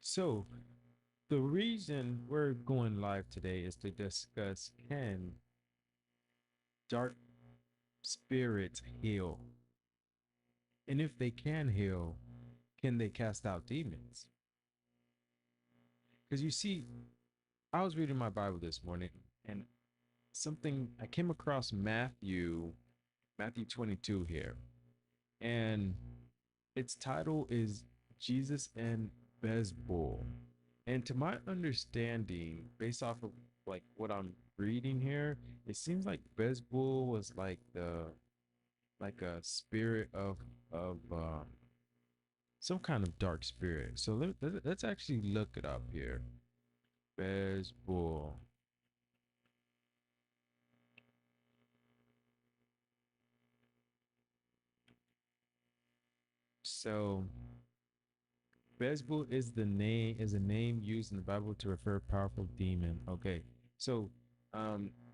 So, the reason we're going live today is to discuss, can dark spirits heal? And if they can heal, can they cast out demons? Because you see, I was reading my Bible this morning, and something I came across Matthew 22 here. And its title is Jesus and Bezbull. And to my understanding, based off of like what I'm reading here, it seems like Bezbull was like a spirit of some kind of dark spirit. So let's actually look it up here. Bezbull. So Bezbull is a name used in the Bible to refer a powerful demon. Okay. So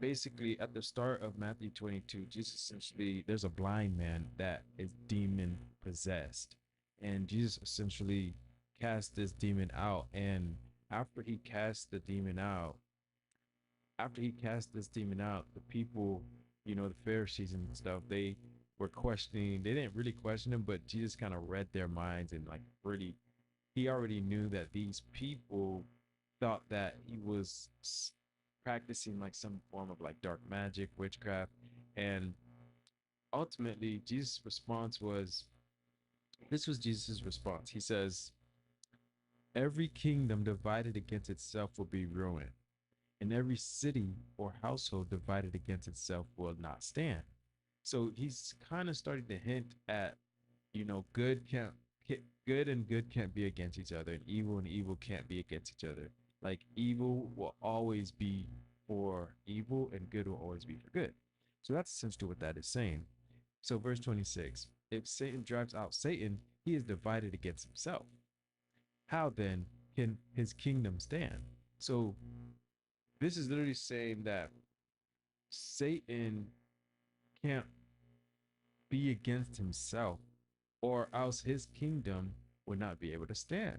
basically at the start of Matthew 22, Jesus essentially there's a blind man that is demon possessed. And Jesus essentially cast this demon out. And after he cast the demon out, after he cast this demon out, the people, the Pharisees and stuff, they were questioning. They didn't really question him, but Jesus kind of read their minds and like really he already knew that these people thought that he was practicing like some form of like dark magic, witchcraft. And ultimately, Jesus' response was this was Jesus' response. He says, every kingdom divided against itself will be ruined, and every city or household divided against itself will not stand. So he's kind of starting to hint at, good can't good and good can't be against each other, and evil can't be against each other. Like evil will always be for evil, and good will always be for good. So that's essentially what that is saying. So verse 26, if Satan drives out Satan, he is divided against himself. How then can his kingdom stand? So this is literally saying that Satan can't be against himself, or else his kingdom would not be able to stand.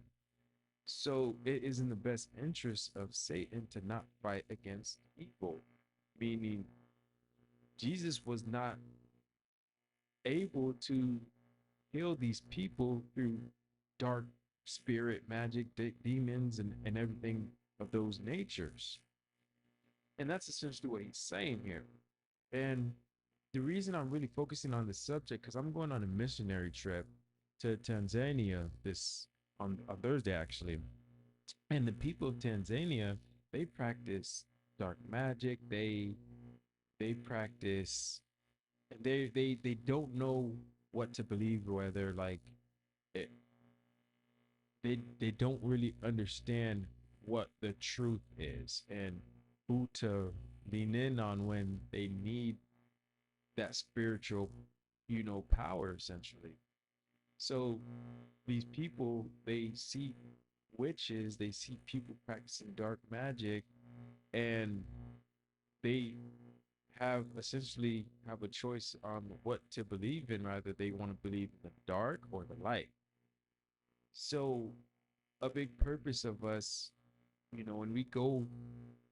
So it is in the best interest of Satan to not fight against evil, meaning Jesus was not able to heal these people through dark spirit, magic, demons, and everything of those natures. And that's essentially what he's saying here. And the reason I'm really focusing on this subject, because I'm going on a missionary trip to Tanzania this on Thursday actually. And the people of Tanzania, they practice dark magic. They practice they don't know what to believe, whether like it, they don't really understand what the truth is and who to lean in on when they need that spiritual, power essentially. So these people, they see witches, they see people practicing dark magic, and they have essentially have a choice on what to believe in, rather they want to believe in the dark or the light. So a big purpose of us, when we go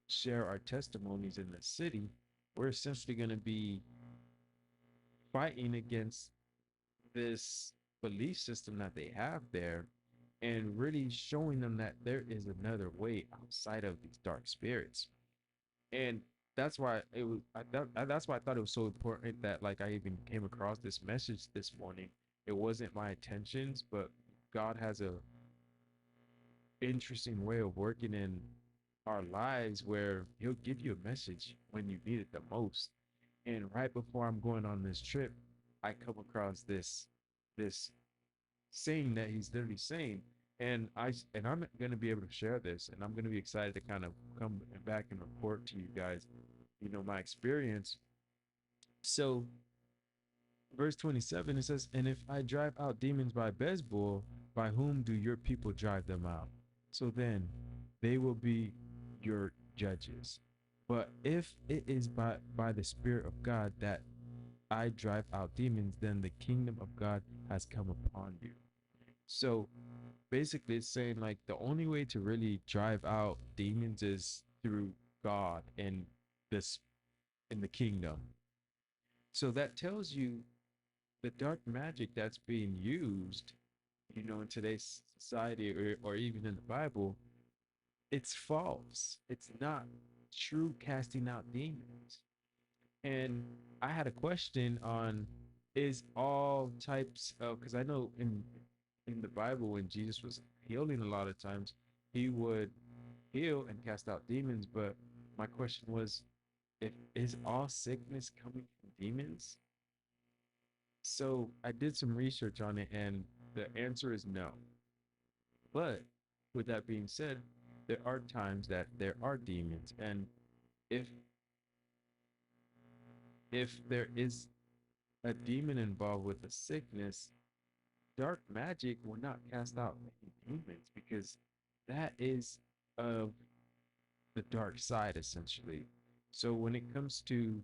share our testimonies in the city, we're essentially going to be fighting against this belief system that they have there, and really showing them that there is another way outside of these dark spirits. And that's why it was that's why I thought it was so important that like I even came across this message this morning. It wasn't my intentions, but God has a interesting way of working in our lives where he'll give you a message when you need it the most. And right before I'm going on this trip, I come across this saying that he's literally saying, and I'm going to be able to share this, and I'm going to be excited to kind of come back and report to you guys, my experience. So verse 27, it says, and if I drive out demons by Bezbull, by whom do your people drive them out? So then they will be your judges. But if it is by the Spirit of God that I drive out demons, then the kingdom of God has come upon you. So basically, it's saying like the only way to really drive out demons is through God and this in the kingdom. So that tells you the dark magic that's being used, in today's society or even in the Bible, it's false. It's not true casting out demons. And I had a question on is all types of because I know in the Bible when Jesus was healing a lot of times, he would heal and cast out demons. But my question was, if is all sickness coming from demons? So I did some research on it, and the answer is no. But with that being said, there are times that there are demons, and if there is a demon involved with a sickness, dark magic will not cast out any demons because that is of the dark side essentially. So when it comes to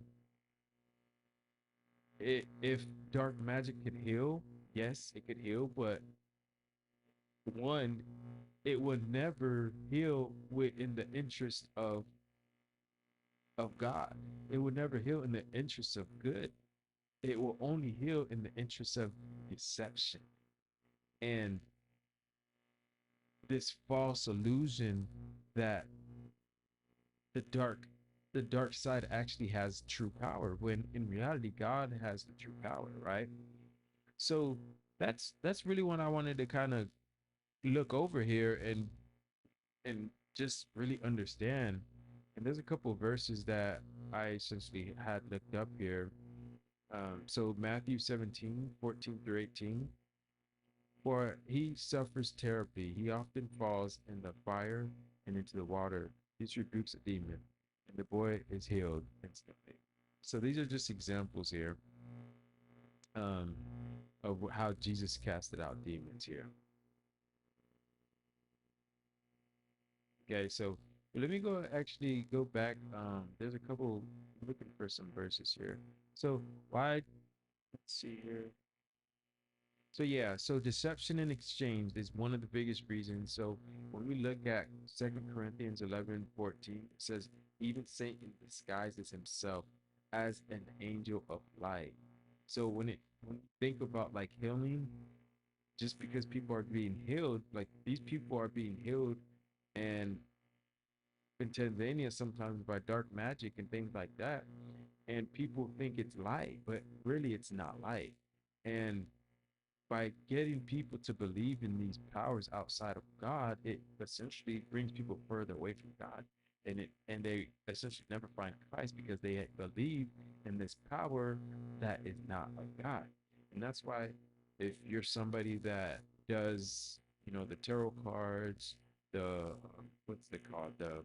it, if dark magic can heal, yes, it could heal, but one, it would never heal within the interest of God. It would never heal in the interest of good. It will only heal in the interest of deception and this false illusion that the dark the dark side actually has true power when in reality God has the true power, right? So that's really what I wanted to kind of look over here and just really understand. And there's a couple of verses that I essentially had looked up here. So Matthew 17:14 through 18. For he suffers terribly. He often falls in the fire and into the water. He rebukes a demon, and the boy is healed instantly. So these are just examples here um, of how Jesus casted out demons here. Okay, so let me actually go back. There's a couple looking for some verses here. So why? Let's see here. So yeah, so deception and exchange is one of the biggest reasons. So when we look at 2 Corinthians 11:14, it says, even Satan disguises himself as an angel of light. So when you think about like healing, just because people are being healed, like these people are being healed and in Tanzania sometimes by dark magic and things like that. And people think it's light, but really it's not light. And by getting people to believe in these powers outside of God, it essentially brings people further away from God. And they essentially never find Christ because they believe in this power that is not of God. And that's why if you're somebody that does, the tarot cards, the what's it called? The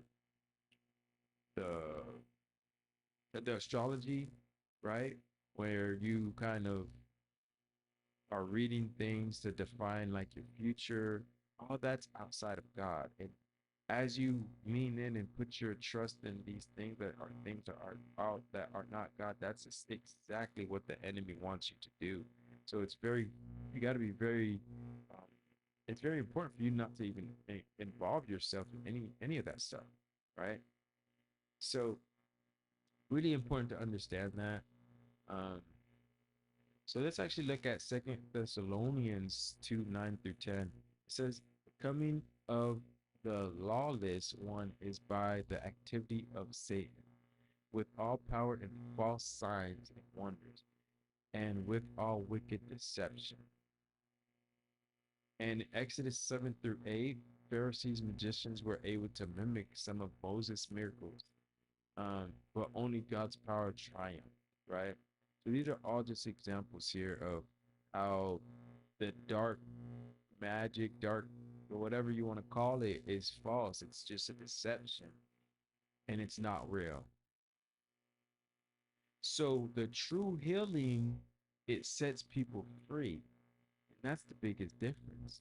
the astrology, right? Where you kind of are reading things to define like your future, all that's outside of God. And as you lean in and put your trust in things that are out that are not God, that's exactly what the enemy wants you to do. So you got to be um, it's very important for you not to even involve yourself in any of that stuff, right? So really important to understand that. Um, So let's actually look at Second Thessalonians 2:9 through 10. It says, the coming of the lawless one is by the activity of Satan, with all power and false signs and wonders, and with all wicked deception. And Exodus 7 through 8, Pharisees, magicians were able to mimic some of Moses' miracles, but only God's power triumphed, right? So these are all just examples here of how the dark magic, dark, or whatever you want to call it, is false. It's just a deception and it's not real. So the true healing, it sets people free. And that's the biggest difference.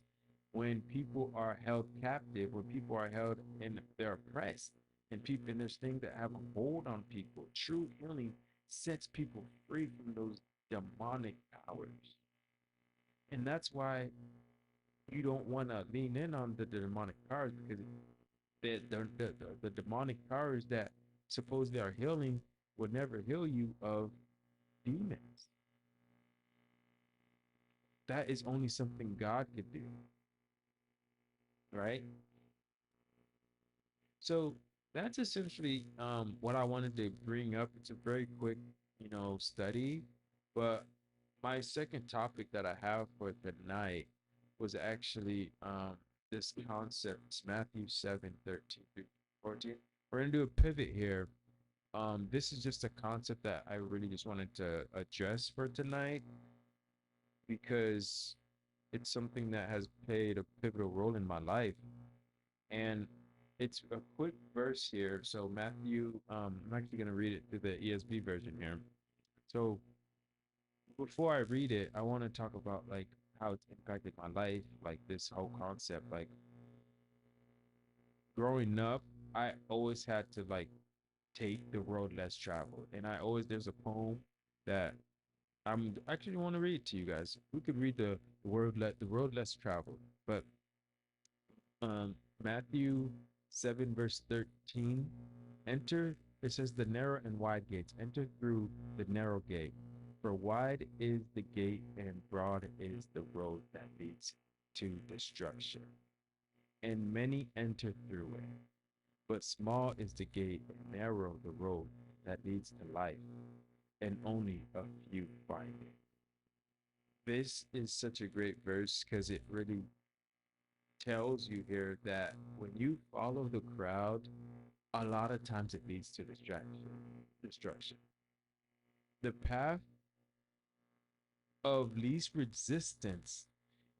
When people are held captive, when people are held and they're oppressed, and there's things that have a hold on people, true healing sets people free from those demonic powers. And that's why you don't want to lean in on the demonic powers because the demonic powers that supposedly are healing will never heal you of demons. That is only something God could do, right? So that's essentially what I wanted to bring up. It's a very quick, study, but my second topic that I have for tonight was actually this concept, it's Matthew 7:13 through 14. We're gonna do a pivot here. This is just a concept that I really just wanted to address for tonight because it's something that has played a pivotal role in my life. And it's a quick verse here. So Matthew, I'm actually gonna read it through the ESV version here. So before I read it, I want to talk about like how it's impacted my life, like this whole concept. Like growing up, I always had to like take the road less traveled, and I always there's a poem that I'm actually want to read to you guys. We could read the road less traveled, but Matthew 7 verse 13. Enter, it says the narrow and wide gates. Enter through the narrow gate. For wide is the gate and broad is the road that leads to destruction. And many enter through it. But small is the gate and narrow the road that leads to life, and only a few find it. This is such a great verse because it really tells you here that when you follow the crowd, a lot of times it leads to destruction. The path of least resistance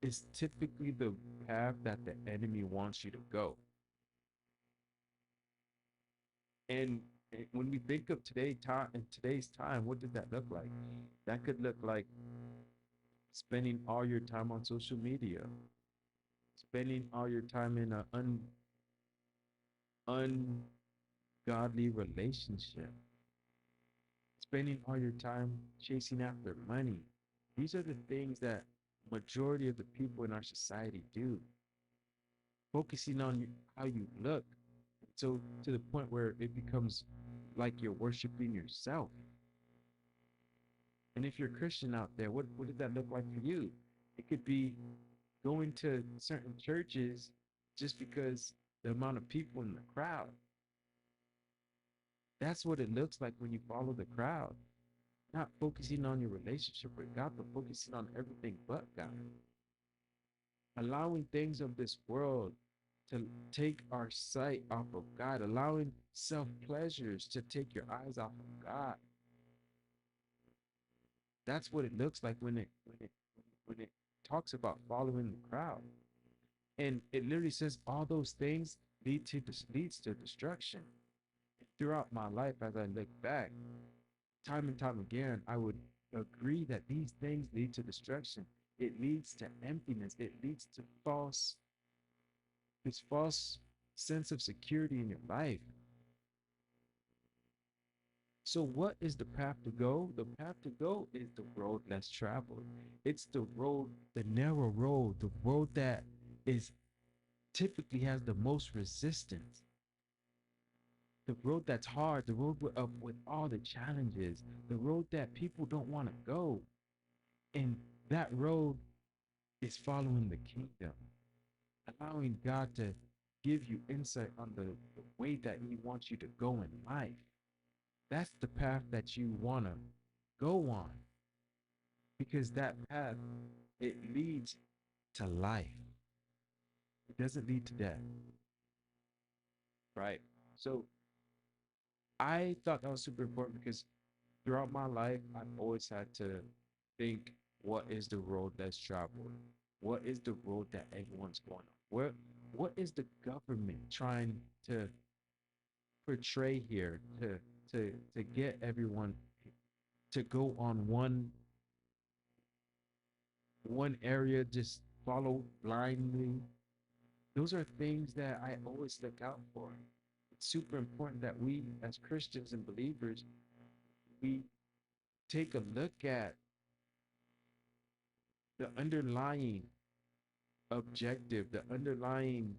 is typically the path that the enemy wants you to go. And when we think of today's time, what does that look like? That could look like spending all your time on social media, spending all your time in an ungodly relationship, spending all your time chasing after money. These are the things that majority of the people in our society do, focusing on how you look. So to the point where it becomes like you're worshiping yourself. And if you're a Christian out there, what does that look like for you? It could be going to certain churches just because the amount of people in the crowd. That's what it looks like when you follow the crowd. Not focusing on your relationship with God, but focusing on everything but God. Allowing things of this world to take our sight off of God, allowing self pleasures to take your eyes off of God. That's what it looks like when it talks about following the crowd. And it literally says all those things leads to destruction. Throughout my life, as I look back, time and time again, I would agree that these things lead to destruction. It leads to emptiness. It leads to this false sense of security in your life. So, what is the path to go? The path to go is the road less traveled. It's the road, the narrow road, the road that is typically has the most resistance, the road that's hard, the road with all the challenges, the road that people don't want to go. And that road is following the kingdom, allowing God to give you insight on the way that He wants you to go in life. That's the path that you want to go on because that path, it leads to life. It doesn't lead to death, right? So I thought that was super important because throughout my life, I've always had to think, what is the road that's traveled? What is the road that everyone's going on? What is the government trying to portray here to get everyone to go on one area, just follow blindly? Those are things that I always look out for. It's super important that we as Christians and believers, we take a look at the underlying objective, the underlying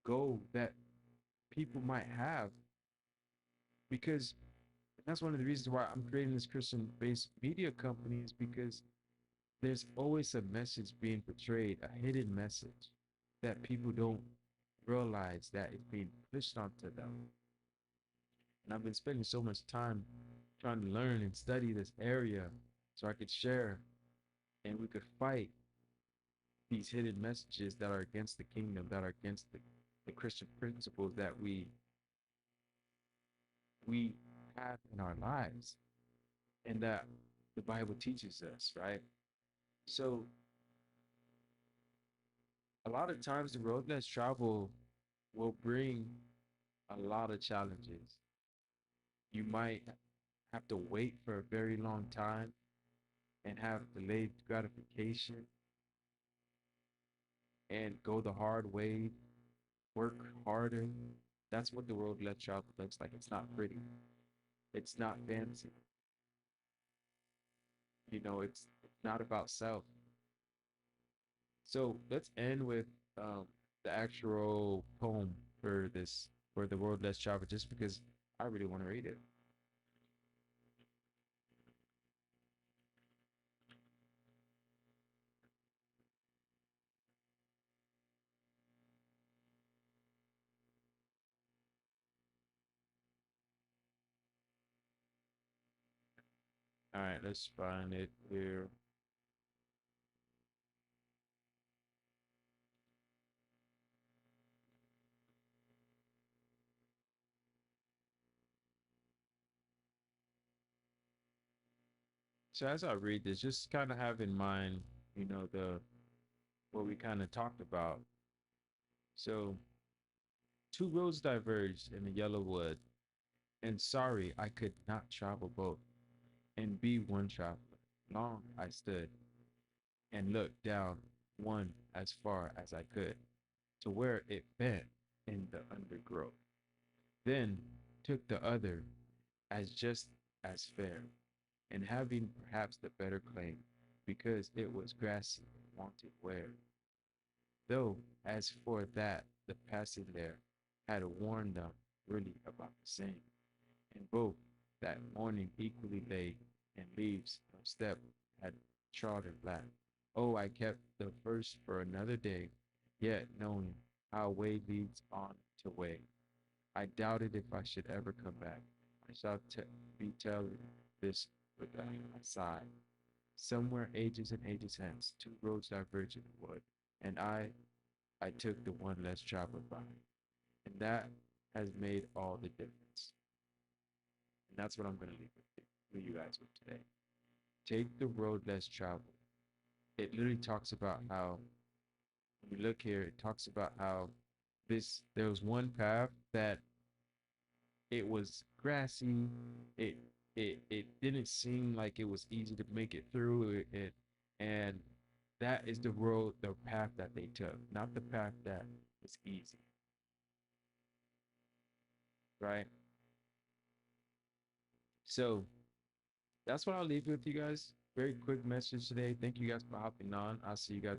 goal that people might have. Because that's one of the reasons why I'm creating this Christian based media company, is because there's always a message being portrayed, a hidden message that people don't realize that is being pushed onto them. And I've been spending so much time trying to learn and study this area so I could share and we could fight these hidden messages that are against the kingdom, that are against the Christian principles that we have in our lives and that the Bible teaches us, right? So a lot of times the road less traveled will bring a lot of challenges. You might have to wait for a very long time and have delayed gratification and go the hard way, work harder. That's what the road less traveled looks like. It's not pretty. It's not fancy. It's not about self. So let's end with um, the actual poem for the road less traveled, just because I really want to read it. All right, let's find it here. So as I read this, just kind of have in mind, the what we kind of talked about. So two roads diverged in the yellow wood, and sorry I could not travel both and be one traveler. Long I stood and looked down one as far as I could to where it bent in the undergrowth. Then took the other as just as fair, and having perhaps the better claim, because it was grassy and wanted wear. Though as for that, the passing there had warned them really about the same, and both that morning equally lay, and leaves no step had trodden black. Oh, I kept the first for another day, yet knowing how way leads on to way. I doubted if I should ever come back. I shall be telling this with a sigh. Somewhere ages and ages hence, two roads diverge in the wood, and I took the one less traveled by, and that has made all the difference. And that's what I'm going to leave with you guys with today. Take the road less traveled. It literally talks about how, when you look here, it talks about how there was one path that it was grassy. It it didn't seem like it was easy to make it through it, and that is the path that they took, not the path that was easy, right? So that's what I'll leave with you guys. Very quick message today. Thank you guys for hopping on. I'll see you guys.